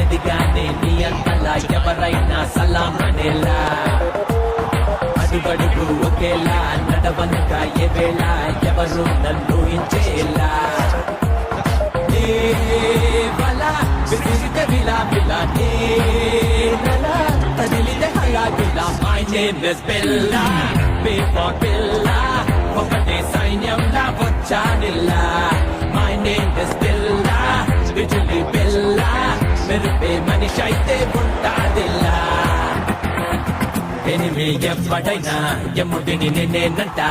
ఎదిగానే నీ అంతలా ఎవరైనా సలాం అనేలా అడుగడుగు ఒకేలా నడవనుక ఏ వేళ ఎవరు నన్ను ఇంచేలా విసిరితే విలా విలా తదిలితే హలా విలా my name is Billa before బిల్లా ఒకటే సైన్యంలా వచ్చానిల్లా మై నేమ్ ఇస్ బిల్లా బిజులి బిల్లా మెరుపే మనిషి అయితే ఉంటాదిల్లా ఎనిమి ఎవ్వడైనా ఎమ్ముడిని నేనేనంట